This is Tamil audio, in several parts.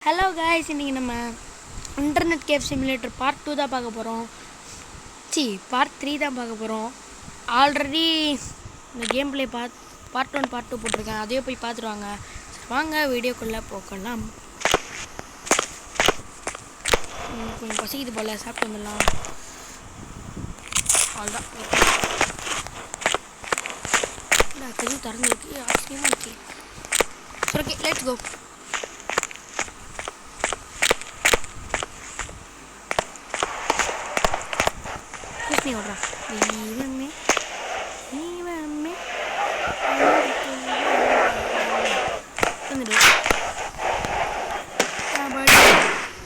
ஹலோ காய்ஸ், இன்றைக்கி நம்ம இன்டர்நெட் கேஃப் சிமுலேட்டர் பார்ட் 2 தான் பார்க்க போகிறோம். பார்ட் 3 தான் பார்க்க போகிறோம். ஆல்ரெடி இந்த கேம் பிளே பார்ட் 1 பார்ட் 2 போட்டிருக்கேன். அதையே போய் பார்த்துருவாங்க. வாங்க வீடியோக்குள்ளே போக்கலாம். கொஞ்சம் பசிக்குது போல், சாப்பிட்டு வந்துடலாம். அவ்வளோதான். கதவு திறந்துருக்கு, ஆச்சரியமாக இருக்கு. சரி, ஓகே, லெட்ஸ் கோ. நீ ஓடுறா தெய்வமே தெய்வமே வந்துடு.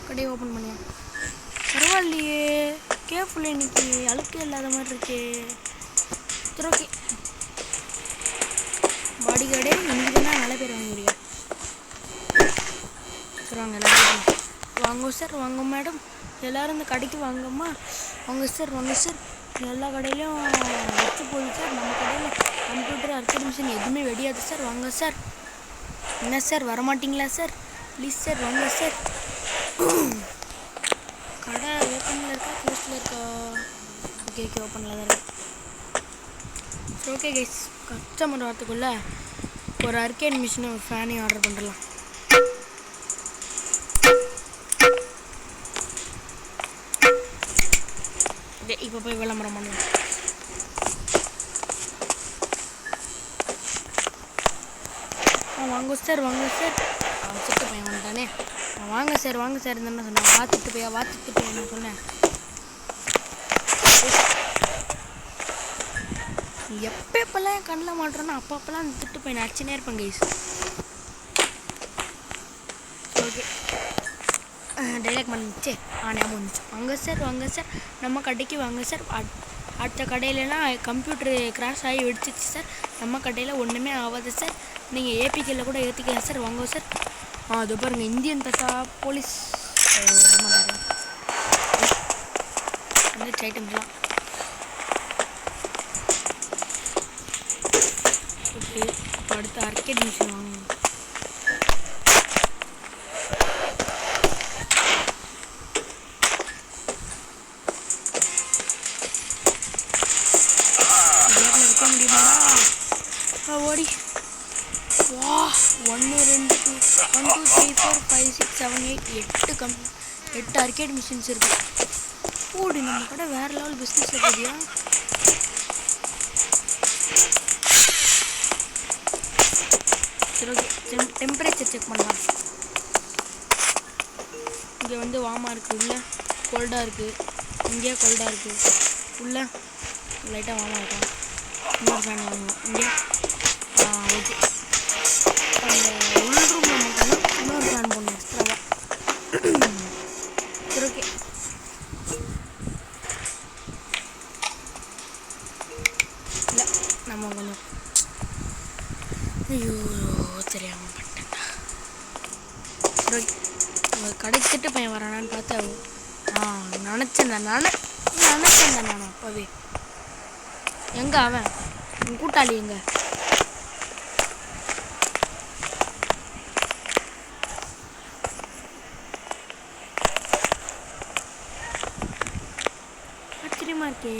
கடையை ஓப்பன் பண்ணியா? பரவாயில்லையே, கேஃபுல் இன்னைக்கு அழுக்கு இல்லாத மாதிரி இருக்கே. சரி, ஓகே. பாடி கார்டே இன்னைக்கு தான் நல்ல பேர் வாங்குறீங்க. சரி வாங்க, எல்லாரும் வாங்க சார், வாங்க மேடம், எல்லோரும் இந்த கடைக்கு வாங்கம்மா. வாங்க சார், வாங்க சார். எல்லா கடையிலையும் வச்சு போகுது சார். நம்ம கடையில் கம்ப்யூட்டர் அர்க்கேட் மிஷின் எதுவுமே வெடியாது சார். வாங்க சார். என்ன சார், வரமாட்டிங்களா சார்? ப்ளீஸ் சார், வாங்க சார். கடை ஓப்பனில் இருக்கா, க்ளோஸில் இருக்கா? ஓகே ஓகே, ஓப்பனில் தான் இருக்கு. சரி, ஓகே கைஸ், கஸ்டமர் வரத்துக்குள்ளே ஒரு அர்க்கேட் மிஷினும் ஒரு ஃபேனையும் ஆர்டர் பண்ணிடலாம். இப்போ போய் விளம்பரம் பண்ணுவோம். வாங்க சார், வாங்க சார். சிட்டு பையன் வந்துட்டானே. வாங்க சார், வாங்க சார். என்ன சொன்னேன்? வாத்துட்டு போய் நான் சொன்னேன். எப்போல்லாம் என் கண்ணில் மாட்டுறோன்னா அப்பப்பெல்லாம் அந்த திட்டு பையன் அடிச்சுனே இருப்பேன் கைஸ். ஓகே, டைலாக் பண்ணிச்சு. ஞாபகம் வந்துச்சு. வாங்க சார், வாங்க சார், நம்ம கடைக்கு வாங்க சார். அடுத்த கடையிலலாம் கம்ப்யூட்டரு கிராஷ் ஆகி வெடிச்சிச்சு சார். நம்ம கடையில் ஒன்றுமே ஆகாது சார். நீங்கள் ஏபிகேல கூட ஏற்றிக்கலாம் சார். வாங்க சார். அது பாருங்கள், இந்தியன் தக்கா போலீஸ் வந்துச்சு ஐட்டம்ஸ்லாம். ஓகே, இப்போ அடுத்த அர்க்கேட் மிஷின் வாங்க. ஓடி வா. 1 2 1 2 3 4 5 6 7 8 8 அர்க்கேட் மிஷின்ஸ் இருக்கு. ஓடி, நம்ம கடை வேற லெவல் பிஸ்னஸ் இருக்குதியா. சரி, ஓகே, டெம்பரேச்சர் செக் பண்ணலாம். இங்கே வந்து வார்மாக இருக்குது, உள்ள கோல்டாக இருக்குது. இங்கே கோல்டாக இருக்குது, உள்ள லைட்டாக வார்மாக இருக்கும். இன்னொரு ஃபேன் வாங்கணும். இங்கே ஓகே, அந்த உள் ரூமில் மட்டும் இன்னொரு ஃபேன் போடணும் எக்ஸ்ட்ராவாக. சரி, ஓகே. இல்லை, நம்ம கொஞ்சம் ஐயோ தெரியாமல் பண்ணிட்டேன். சரி, ஓகே, கடைச்சிட்டு பையன் வரானான்னு பார்த்தா நினச்சேன் நான் அப்போவே. எங்கே அவன், உன் கூட்டாளி எங்க? ஆச்சரியமா இருக்கே.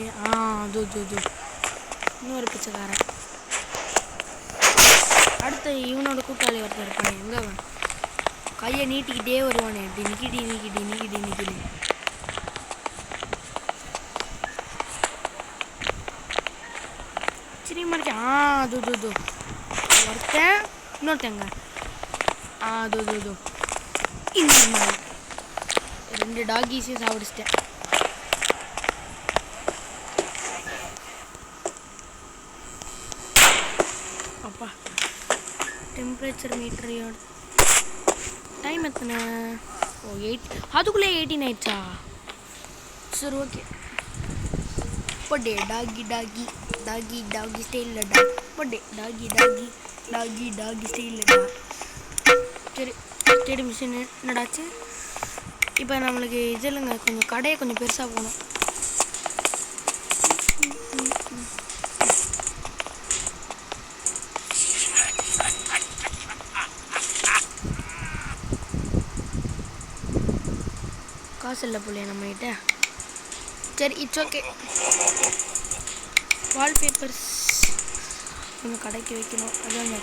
இன்னொரு பிச்சைக்காரன். அடுத்த இவனோட கூட்டாளி ஒருத்தர் இருப்பானே, எங்க அவன்? கையை நீட்டிக்கிட்டே வருவானே, இப்படி நிக்கிடி. ஆச்சரியமா இருக்கேன். ஒருத்தன், இன்னொருத்தங்க. இன்னொரு மாதிரி 2 டாகீஸையும் சாப்பிடிச்சிட்டேன். அப்பா, டெம்பரேச்சர் மீட்டரையோட டைம் எத்தனை? 8. அதுக்குள்ளே 18 ஆயிடுச்சா? சரி, ஓகே. பட்டே டாகி ஸ்டைலில் டாக். பட்டே டாகி ஸ்டைலில் டாக். சரி, ஸ்டேடி மிஷின் என்னடாச்சு? இப்போ நம்மளுக்கு இது இல்லைங்க, கொஞ்சம் கடையை கொஞ்சம் பெருசாக போகணும். காசு இல்லை போலையே நம்மகிட்ட. சரி இட்ஸ் ஓகே. வால்பேப்பர்ஸ் கொஞ்சம் கடைக்கு வைக்கணும். அதாங்க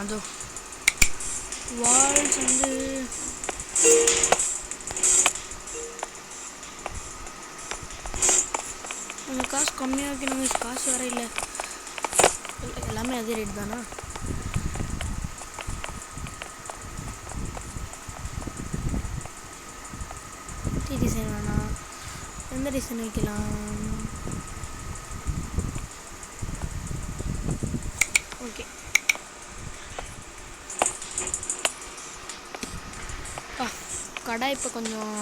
அதோ வால்ஸ் வந்து கொஞ்சம் காசு கம்மியாக வைக்கணும். காசு வர இல்லை. எல்லாமே அதே ரேட் தானா? டிசைன் வேணாம். எந்த டிசைன் வைக்கலாம்? ஓகே கடை இப்போ கொஞ்சம்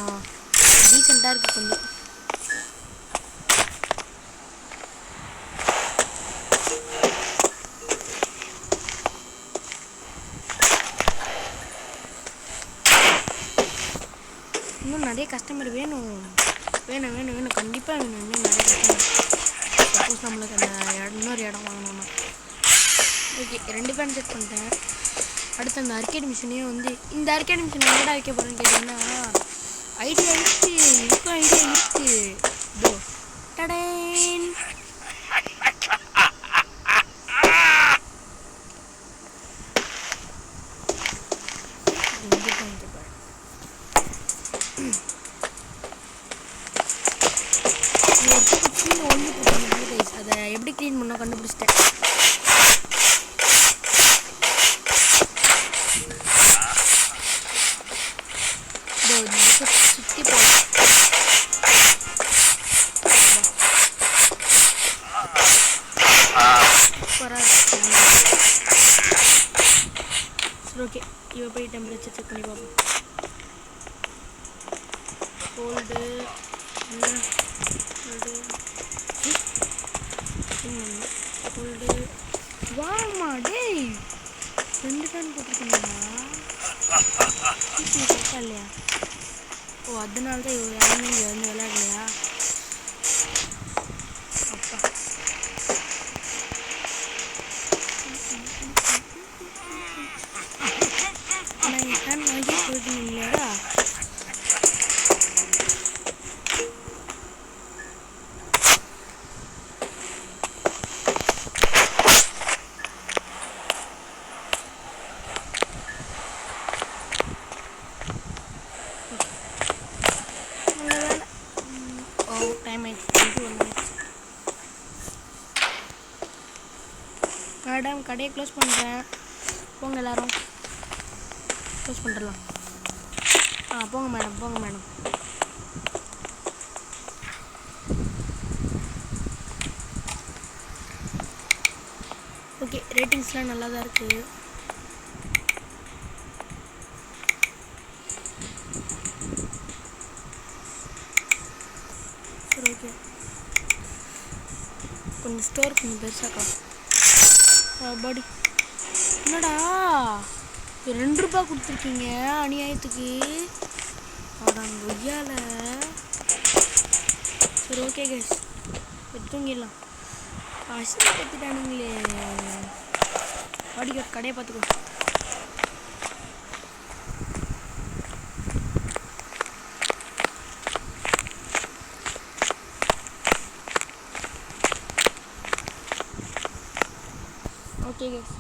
டீசெண்டாக இருக்குது. கொஞ்சம் இன்னும் நிறைய கஸ்டமர் வேணும் வேணும் வேணும் வேணும் கண்டிப்பாக வேணும். இன்னும் நிறைய கஸ்டமர். சப்போஸ் நம்மளுக்கு அந்த இன்னொரு இடம் வாங்கணும்னா. ஓகே 2 ஃபேன் செட் பண்ணிட்டேன். அடுத்து அந்த அர்கேட் மிஷினையும் வந்து இந்த அர்கேட் மிஷின் எங்கடா வைக்க போகிறேன்னு கேட்டிங்கன்னா ஐடியா இருக்குது. இதுக்கும் ஐடியா இருக்குது. இதோ டடேன். அதை எப்படி க்ளீன் பண்ண கண்டுபிடிச்சிட்டேன். சுற்றி போகலாம். சூப்பராக இருக்கு. சரி ஓகே இவ போய் டெம்பரேச்சர் செக் பண்ணி பார்ப்போம். கோல்டு கோல்டு வாமா டேய் 2 ஃபேன் போட்டிருக்கீங்களா? கரெக்டா இல்லையா? ஓ அதனால தான் யாருமே இங்கே வந்து விளையாடலையா? அப்பா நான் என் ஃபேன் வாங்கி போயிருக்கீங்களா? மேடம் கடையை க்ளோஸ் பண்ணுறேன். போங்க எல்லாரும் க்ளோஸ் பண்ணிடலாம். போங்க மேடம் போங்க மேடம். ஓகே ரேட்டிங்ஸ்லாம் நல்லா தான் இருக்குது. சரி ஓகே கொஞ்சம் ஸ்டோர் கொஞ்சம் பெருசாக்கா பாடி. என்னடா 2 ரூபா கொடுத்துருக்கீங்க அநியாயத்துக்கு. அடாங்க ஒய்யால. சரி ஓகே கைஸ் தூங்கிடலாம். அசிங்க கத்திட்டானுங்களே. பாடி கடையை பார்த்துக்கோ. ஓகே கைஸ்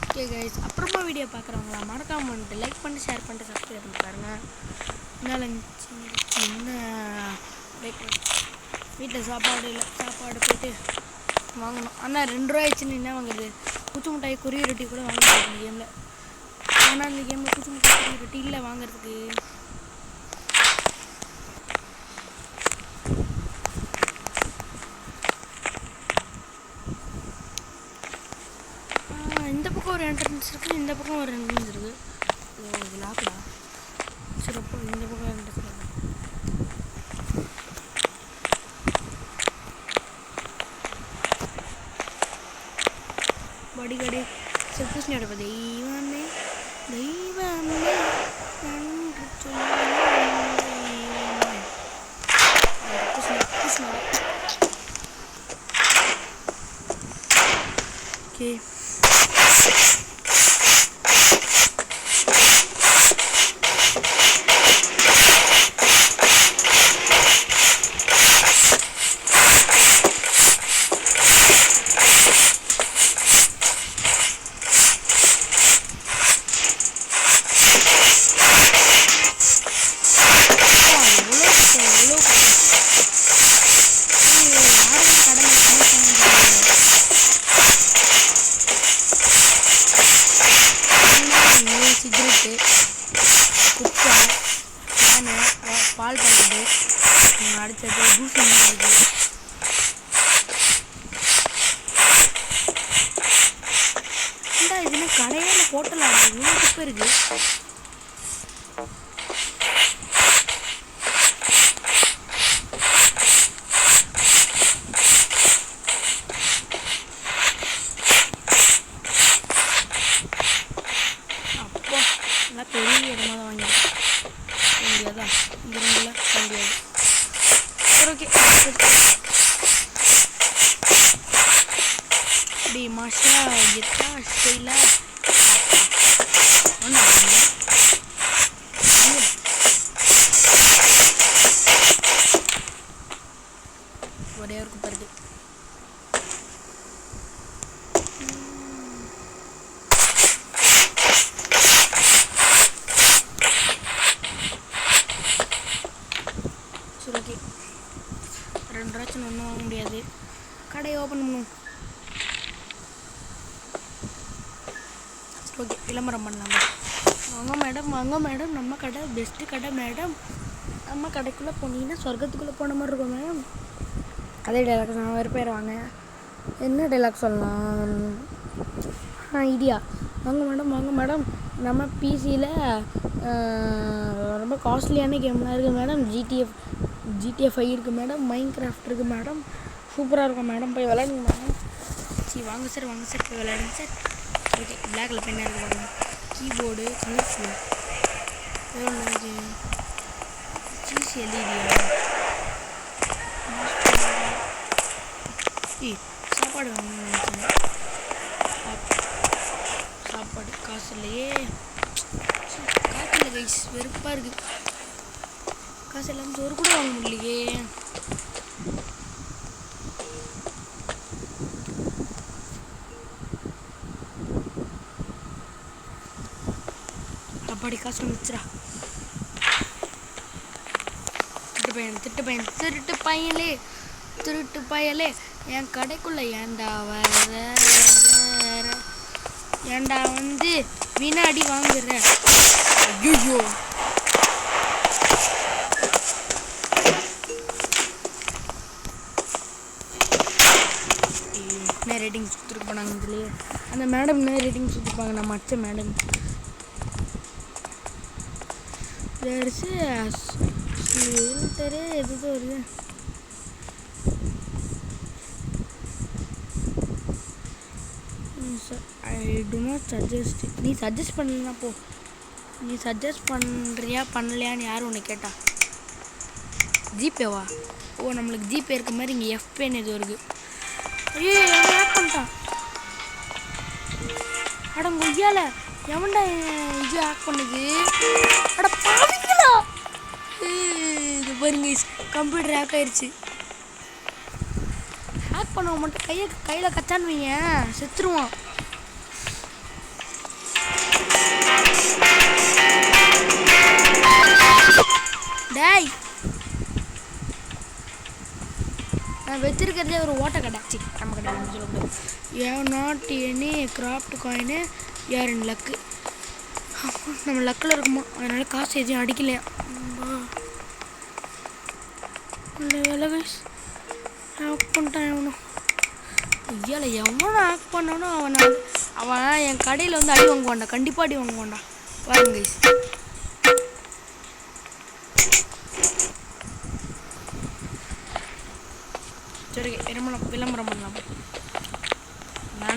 ஓகே கைஸ் அப்புறமா வீடியோ பார்க்குறவங்களா மறக்காம வந்துட்டு லைக் பண்ணிட்டு ஷேர் பண்ணிட்டு சப்ஸ்கிரைப் பண்ணி பாருங்கள். என்ன வீட்டில் சாப்பாடு இல்லை. சாப்பாடு போய்ட்டு வாங்கணும். ஆனால் 2 ரூபா ஆயிடுச்சுன்னு என்ன வாங்குறது? குச்சி மிட்டாய் குருவி ரொட்டி கூட வாங்கிடுது இந்த கேமில். ஆனால் இந்த கேமில் குச்சி மிட்டாய் குருவி ரொட்டி இல்லை வாங்குறதுக்கு. இந்த பக்கம் ஒரு என்ட்ரன்ஸ் இருக்குது, இந்த பக்கம் ஒரு என்ட்ரன்ஸ் இருக்குது. இது லாக்டா. சரி அப்போ இந்த பக்கம் என்ட்ரன்ஸ் இருக்குது. வடிகடி செல்பூசணியோட தெய்வமே தெய்வமே நன்று சொல்லுங்க. ஓகே பால் பண்ணுறது அடுத்தது ஜூஸ் பண்ணுறது இதுனா கடையில் ஹோட்டல் ஆடுறது இப்போ இருக்கு அப்போ எல்லாம் பெரிய இடமா தான் வாங்கியிருக்கேன் முடியாதா இங்கே இருந்துல முடியாது சரி ஓகே அப்படி மாஷா எத்தா ஸ்டைலாக ஒரே ஒரு குப்பருக்கு சரி ஓகே 2 ரூபாய்க்கு ஒன்றும் வாங்க முடியாது கடையை ஓப்பன் பண்ணுவோம் ஓகே விளம்பரம் பண்ணலாமா வாங்க மேடம் நம்ம கடை பெஸ்ட்டு கடை மேடம் நம்ம கடைக்குள்ளே போனீங்கன்னா சொர்க்கத்துக்குள்ளே போன மாதிரி இருக்கும் மேடம் அதே டைலாக் நான் வேறு பேர் வாங்க என்ன டைலாக் சொல்லலாம் ஐடியா வாங்க மேடம் நம்ம பிசியில் ரொம்ப காஸ்ட்லியான கேம்லாம் இருக்குது மேடம் ஜிடிஎஃப் 5 இருக்குது மேடம் மைன்கிராஃப்ட் இருக்குது மேடம் சூப்பராக இருக்கும் மேடம் போய் விளையாடுங்க மேடம் சரி வாங்க சார் போய் விளையாடுங்க சார் ஓகே பிளாக்ல பெண்ணாக இருக்குது பாருங்க கீபோர்டு கலர்ஃபுல் எவ்வளோ சீஸ் எல்இடியா சாப்பாடு வாங்கணும்னு நினச்சேன் சாப்பாடு காசு இல்லையே காசு இல்லை கைஸ் வெறுப்பாக இருக்குது காசு இல்லாமல் சோறு கூட வாங்க முடியலையே அப்பாடி காசு வந்துச்சுரா திருட்டு பயலே என் கடைக்குள்ள ஏண்டா ஏண்டா வந்து வினாடி வாங்குற ஐயோ என்ன ரேட்டிங்ஸ் கொடுத்துருக்க போனாங்க இதுலேயே அந்த மேடம் என்ன ரேட்டிங்ஸ் கொடுத்துருப்பாங்க நம்ம அச்ச மேடம் ஃபில்டரு எதுவும் வருது ஐ டு நாட் சஜஸ்ட் நீ சஜஸ்ட் பண்ணலன்னா போ நீ சஜஸ்ட் பண்ணுறியா பண்ணலையான்னு யாரும் உன்னை கேட்டா ஜிபேவா ஓ நம்மளுக்கு ஜிபே இருக்க மாதிரி இங்கே எஃப்பேன்னு எது வருது ஐயோ ஆட் பண்ணிட்டான் அட கொய்யால எவன்டா இது ஆட் பண்ணுது அட பாவிங்களா இது பாருங்க கம்ப்யூட்டர் ஹேக் ஆயிடுச்சு ஹேக் பண்ணவன் மட்டும் கையில் கச்சான்னு வைங்க செத்துருவான் டேய் நான் வச்சிருக்கிறதே ஒரு ஓட்ட கடாச்சி நம்ம கடையில் சொல்லக்கூடாது ஏன் நாட் எனி கிராஃப்ட் காயினு யார் என் லக்கு நம்ம லக்கில் இருக்குமா அதனால காசு எதையும் அடிக்கலையா வேலை கைஸ் ஆக் பண்ணிட்டான் எவனும் ஐயால எவனும் ஆக் பண்ணானோ அவன் என் கடையில் வந்து அடி வாங்குவான்டா கண்டிப்பாக அடி வாங்குவான்டா பாருங்க கைஸ் சரி விளம்பரம் பண்ணலாம்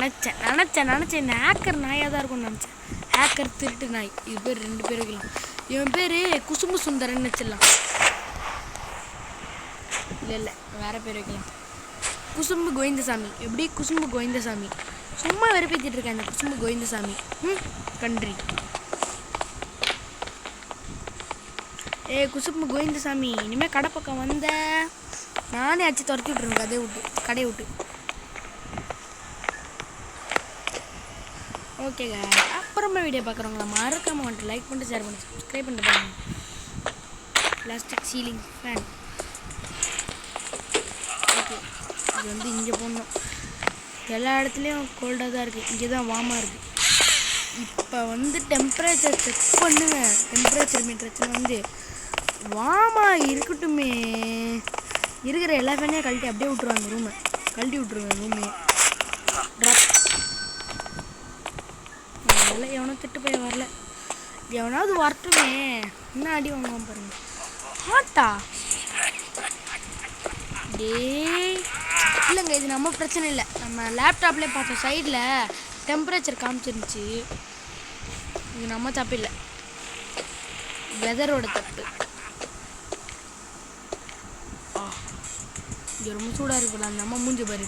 நினச்சேன் இந்த ஹேக்கர் நாயாக தான் இருக்கும்னு நினச்சேன் ஹேக்கர் திருட்டு நாய் இது பேர் 2 பேர் வைக்கலாம் இவன் பேர் குசும்பு சுந்தரன்னு வச்சிடலாம் இல்லை வேறு பேர் வைக்கலாம் குசும்பு கோவிந்தசாமி எப்படி குசும்பு கோவிந்தசாமி சும்மா வெறுப்பேற்றிட்டு இருக்கேன் இந்த குசும்பு கோவிந்தசாமி. கன்றி. குசும்பு கோவிந்தசாமி, இனிமேல் கடை பக்கம் வந்த நானே அச்சு துரத்தி விட்ருவேன் கடையை விட்டு. ஓகேங்க, அப்புறமா வீடியோ பார்க்குறவங்களா மறக்காம வந்துட்டு லைக் பண்ணிட்டு ஷேர் பண்ணி சப்ஸ்கிரைப் பண்ணிட்டு பாருங்க. Plastic ceiling fan. ஓகே, இது வந்து இங்கே போடணும். எல்லா இடத்துலையும் கோல்டாக தான் இருக்குது, இங்கே தான் வார்மாக இருக்குது. இப்போ வந்து டெம்பரேச்சர் செக் பண்ணுவேன். டெம்பரேச்சர் மீட்டர் வந்து வார்மாக இருக்கட்டுமே. இருக்கிற எல்லா ஃபேனையும் கழட்டி அப்படியே விட்ருவாங்க. ரூமை கழட்டி விட்ருவேன். ரூமையே வரல. எவனோ திட்டு போய் வரல. எவனாவது வரட்டுமே. என்ன அடி வாங்குவான் பாருங்க. ஆட்டா டே இல்லைங்க, இது நம்ம பிரச்சனை இல்லை. நம்ம லேப்டாப்லேயே பார்த்தோம், சைடில் டெம்பரேச்சர் காமிச்சிருந்துச்சு. இது நம்ம தப்பு இல்லை, வெதரோட தப்பு. இங்கே ரொம்ப சூடாக இருக்குல்ல, அந்த அம்மா மூஞ்சி பாரு.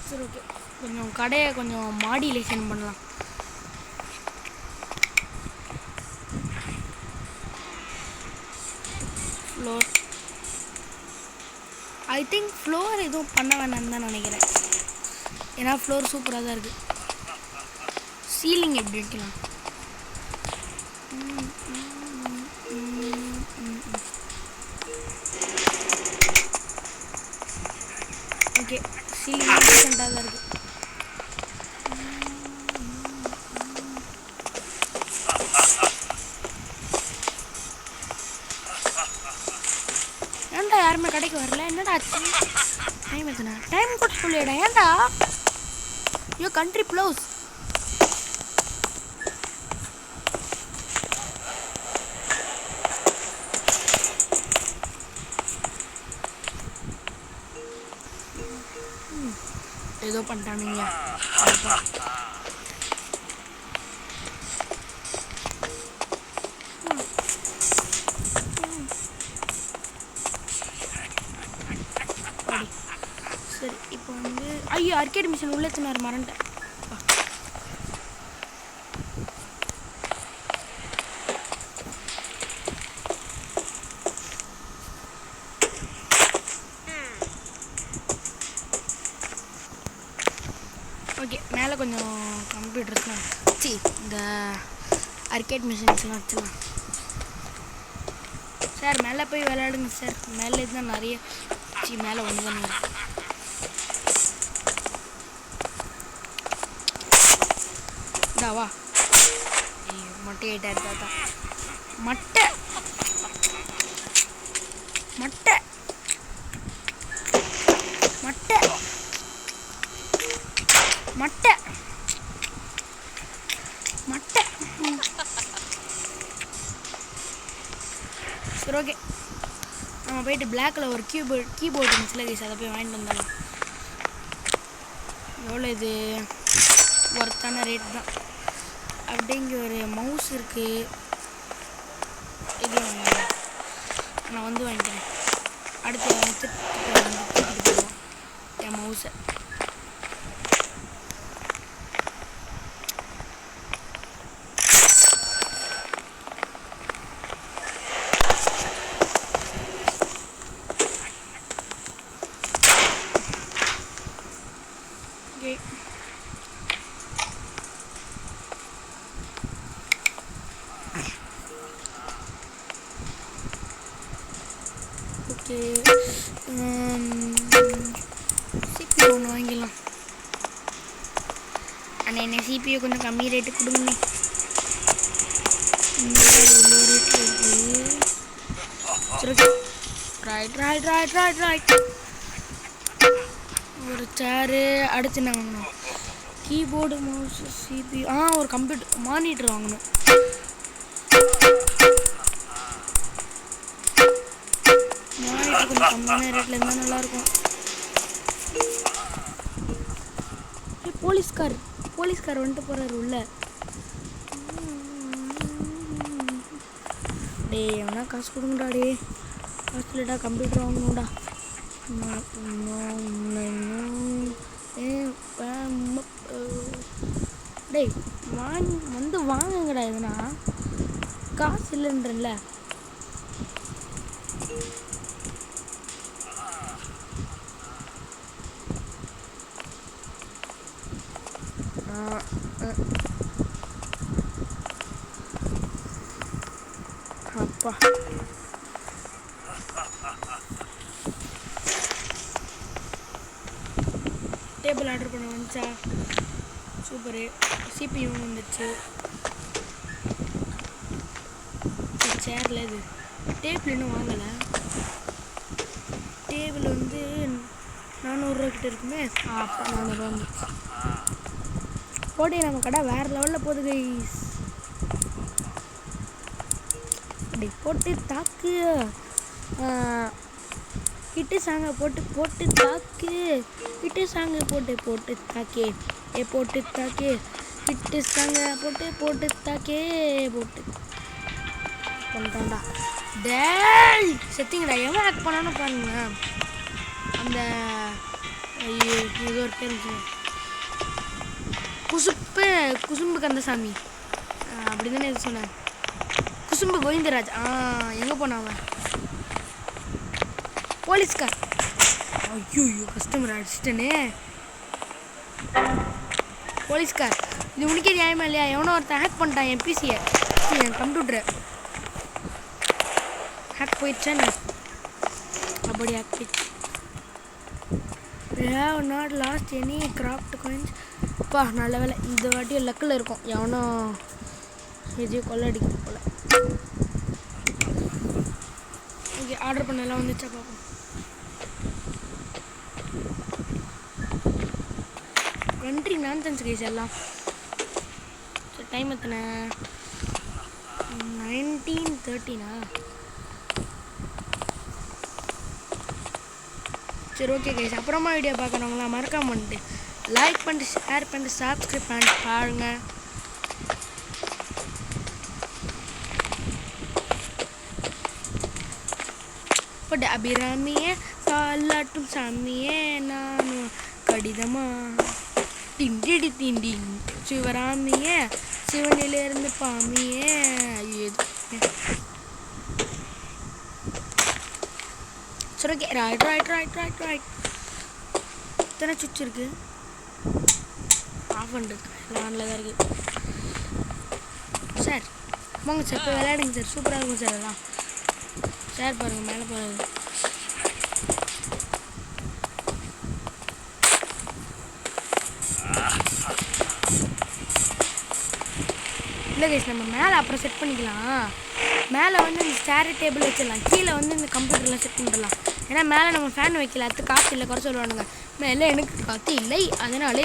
சரி, ஓகே, கொஞ்சம் கடையை கொஞ்சம் மாடிலேஷன் பண்ணலாம். ஃப்ளோர் ஐ திங்க் ஃப்ளோர் எதுவும் பண்ண வேணாம்னு தான் நினைக்கிறேன். ஏன்னா ஃப்ளோர் சூப்பராக தான் இருக்குது. சீலிங் எப்படி வைக்கலாம்? ஓகே, சீலிங் டீசெண்டாக தான் இருக்குது. ஏன்டா யாருமே கடைக்கு வரல? என்னடா ஆச்சு? டைம் எத்தனை? டைம் கூட சொல்லிடா. ஏன்டா யோ கண்ட்ரி ப்ளவுஸ். ஏதோ பண்ணிட்டானுங்க. சரி, இப்போ வந்து ஐயோ ஆர்கேட் மிஷின் உள்ளே தின்னார், மறந்துட்டேன். ஓகே, மேலே கொஞ்சம் கம்ப்யூட்டர்ஸ்லாம் வச்சு இந்த ஆர்கேட் மிஷின்ஸ்லாம் வச்சுலாம். சார் மேலே போய் விளையாடுங்க சார். மேலே இருந்தால் நிறைய மேலே ஒன்று தானே இதாவா. மொட்டை ஆகிட்டார் தாத்தா. மட்டை மட்டை மட்டை மட்டை மட்டை. சரி, ஓகே, நம்ம போயிட்டு பிளாக்கில் ஒரு கீபோர்டு இருந்துச்சுல கைஸ், அதை போய் வாங்கிட்டு வந்தாலும். எவ்வளோ இது? ஒர்த்தான ரேட் தான். அப்படிங்க ஒரு மவுஸ் இருக்குது, இது நான் வந்து வாங்கிக்கிறேன். அடுத்து தூக்கிட்டு போயிடுவோம் என் மவுஸை. ஓகே, சிபியூ ஒன்று வாங்கிடலாம். ஆனால் என்ன சிபியூ கொஞ்சம் கம்மி ரேட்டு கொடுங்க. இவ்வளோ ரேட்டு இருக்குது. சரி, right right right right right. ஒரு சேரு. அடுத்து என்ன வாங்கணும்? கீபோர்டு, மவுஸ், சிபியூ, ஒரு கம்ப்யூட்டர் மானிட்டர் வாங்கணும். மானிட்டர் கொஞ்சம் கம்மியான ரேட்டில் இருந்தால் நல்லாயிருக்கும். போலீஸ்கார் வந்துட்டு போகிறாரு உள்ள. டேய் எவனா காசு கொடுங்கடா டே. காசு இல்லைடா கம்ப்யூட்டர் வாங்கணும்டா. டேய் வந்து வாங்குங்கடா எதுனா. காசு இல்லைன்றல. அப்பா டேபிள் ஆர்டர் பண்ண வந்துச்சா? சூப்பரு. CPU வந்துடுச்சு. சேரில் இது டேபிள் இன்னும் வாங்கலை. டேபிள் வந்து 400 கிட்ட இருக்குமே. அப்போ 400 வந்துடுச்சு. போடி நம்ம கடை வேறு லெவலில் போகுது கைஸ். அப்படி போட்டு தாக்கு ஹிட்டு சாங்கை போட்டு தாக்கு. ஹிட்டு சாங்கை போட்டு தாக்கே போட்டு தாக்கே. ஹிட்டு சாங்கை போட்டு தாக்கே போட்டு பண்ணிட்டான்டா. டேய் செத்திங்கடா. எவன் ஆக்ட் பண்ணான்னு பாருங்க. அந்த ஏதோ ஒரு பேர் குசும்பு கந்தசாமி அப்படி தானே எது சொன்னேன். குசும்பு கோவிந்தராஜ். எங்கே போனாவன்? போலீஸ்கார். ஐயோ கஸ்டமர் அடிச்சிட்டனே. போலீஸ்கார் இது உனக்கே நியாயமா இல்லையா? எவனோ ஒருத்தன் ஹேக் பண்ணிட்டான் என் பிசியை, என் கம்ப்யூட்டரை. ஹேக் போயிடுச்சேன்னு அப்படி ஹேக் போயிடுச்சு. have not lost any craft coins. பா நல்ல வேலை இந்த வாட்டியும் லக்கில் இருக்கும். எவனோ எதையும் கொள்ளடிக்க போல. ஓகே ஆர்டர் பண்ணலாம் வந்துச்சா பார்ப்போம். கண்ட்ரி நான்சென்ஸ் கைஸ் எல்லாம். சரி டைம் எத்தனை? 19:13. சரி ஓகே கைஸ். அப்புறமா வீடியோ பார்க்குறவங்களாம் மறக்காம பண்ணிட்டு லைக் பண்ணிட்டு ஷேர் பண்ணிட்டு சப்ஸ்கிரைப் பண்ணிட்டு பாருங்க. பட் அபிராமியே காலாட்டும் சாமியே நானும் கடிதமா திண்டிடி திண்டி சிவராமியே சிவனிலிருந்து பாமியே. சரி ஓகே ரைட் இத்தனை சுவிட்ச் இருக்கு. ஆஃப் பண்ணிருக்கு. ஆனில் தான் இருக்குது. சார் வாங்க சார் போய் விளையாடுங்க சார். சூப்பராக இருக்கும் சார். அதெல்லாம் சார் பாருங்கள் மேலே போகிறது. இல்லை கைஸ் நம்ம மேலே அப்புறம் செட் பண்ணிக்கலாம். மேலே வந்து இந்த சேர் டேபிள் வச்சிடலாம். கீழே வந்து இந்த கம்ப்யூட்டர்லாம் செட் பண்ணிடலாம். ஏன்னா மேலே நம்ம ஃபேன் வைக்கல. அது காற்று இல்லை குறை சொல்லுவானுங்க. மேலே எனக்கு காற்று இல்லை அதனால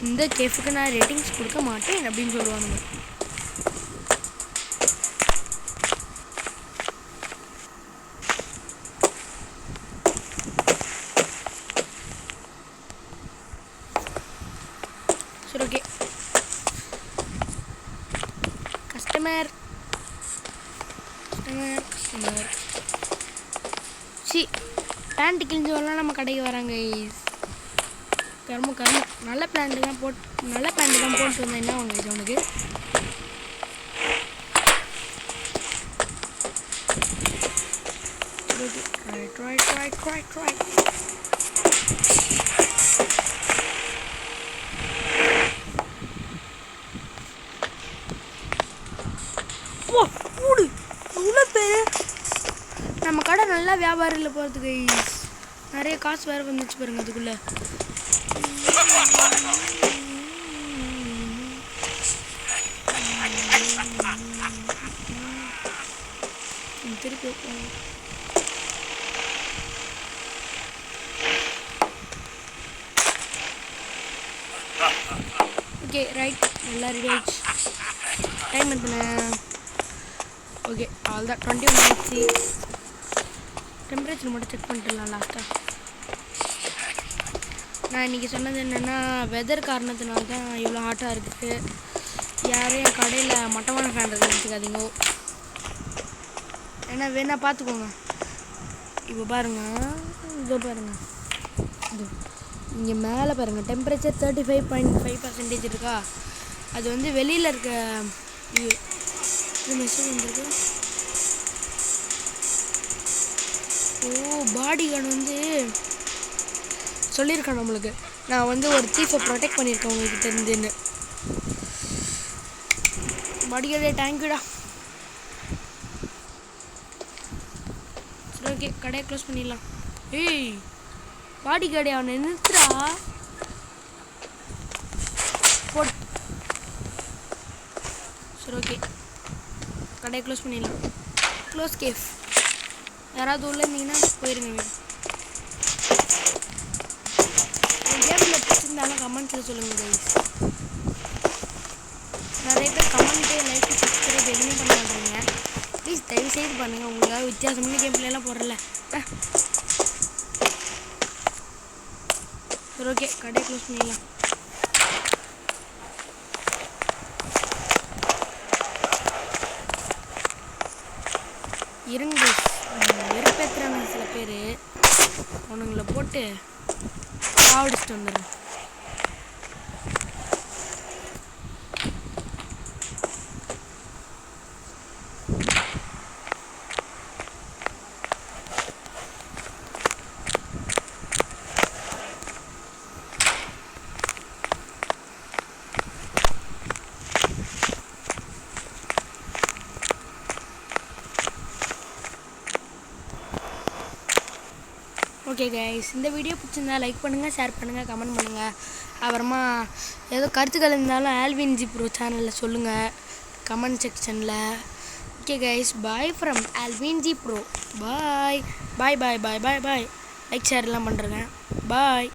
இந்த கேஃபுக்கு நான் ரேட்டிங்ஸ் கொடுக்க மாட்டேன் அப்படின்னு சொல்லுவானுங்க. சரி ஓகே கஸ்டமர் சி பேண்ட் கிழிஞ்சு வரலாம் நம்ம கடைக்கு வராங்க. கரும நல்ல பேண்ட்டு தான் போட்டு வந்தேன். என்ன வாங்க இது உனக்கு? ட்ரை நம்ம கடை நல்லா வியாபாரியில் போகிறதுக்கு நிறைய காசு வேறு வந்துச்சு பாருங்க அதுக்குள்ளே. திருப்பி ஓகே ரைட் நல்லா ரெடி ஆயிடுச்சு. டைம் எத்தனை? ஓகே அவ்வளோதான் 21 ஆயிடுச்சு. டெம்பரேச்சர் மட்டும் செக் பண்ணிட்டுலாம் லாஸ்ட்டாக. நான் இன்றைக்கி சொன்னது என்னென்னா வெதர் காரணத்தினால தான் இவ்வளோ ஹாட்டாக இருக்குது. யாரும் என் கடையில் மட்டமான ஃபேன் இருக்குன்னு வச்சுக்காதீங்க. ஏன்னா வேணா பார்த்துக்கோங்க. இப்போ பாருங்கள், இதோ பாருங்கள், இது இங்கே மேலே பாருங்கள் டெம்பரேச்சர் 35.5% இருக்கா. அது வந்து வெளியில் இருக்க இது மெசேஜ் வந்துருக்கு. பாடி கார்டு வந்து சொல்லியிருக்கேன் நம்மளுக்கு, நான் வந்து ஒரு தீஃபை ப்ரொடெக்ட் பண்ணியிருக்கேன் உங்கள்கிட்ட இருந்துன்னு. பாடி கார்டே தேங்க்யூடா. சரி ஓகே, கடையை க்ளோஸ் பண்ணிடலாம். ஏய் பாடி கார்டே அவனை நிறுத்துறா. போடு. சரி ஓகே, கடையை க்ளோஸ் பண்ணிடலாம். Close cafe. யாராவது உள்ளே இருந்தீங்கன்னா போயிருங்க. கேமில் பிடிச்சிருந்தாலும் கமெண்ட்ஸில் சொல்லுங்கள் கைஸ். நிறைய பேர் கமெண்ட்டு, லைக், சப்ஸ்கிரைப் எதுவுமே பண்ண மாட்டேங்க. ப்ளீஸ் தயவு செய்து பண்ணுங்கள். உங்களுக்காக வித்தியாசமான கேம் பிள்ளைலாம் போடுறல. சரி ஓகே, கடையை க்ளோஸ் பண்ணிடலாம். இருங்க வெறுப்பேற்றுறாங்க சில பேர். அவனுங்களை போட்டு சாவடிச்சுட்டு வந்துடுறேன். ஓகே கைஸ், இந்த வீடியோ பிடிச்சிருந்தா லைக் பண்ணுங்கள், ஷேர் பண்ணுங்கள், கமெண்ட் பண்ணுங்கள். அப்புறமா ஏதோ கருத்துக்கள் இருந்தாலும் ஆல்வின் ஜி ப்ரோ சேனலில் சொல்லுங்கள் கமெண்ட் செக்ஷனில். Okay guys, bye from Alvin G bro. Bye bye bye bye bye bye. Like ஷேர்லாம் பண்ணுறேங்க. பாய்.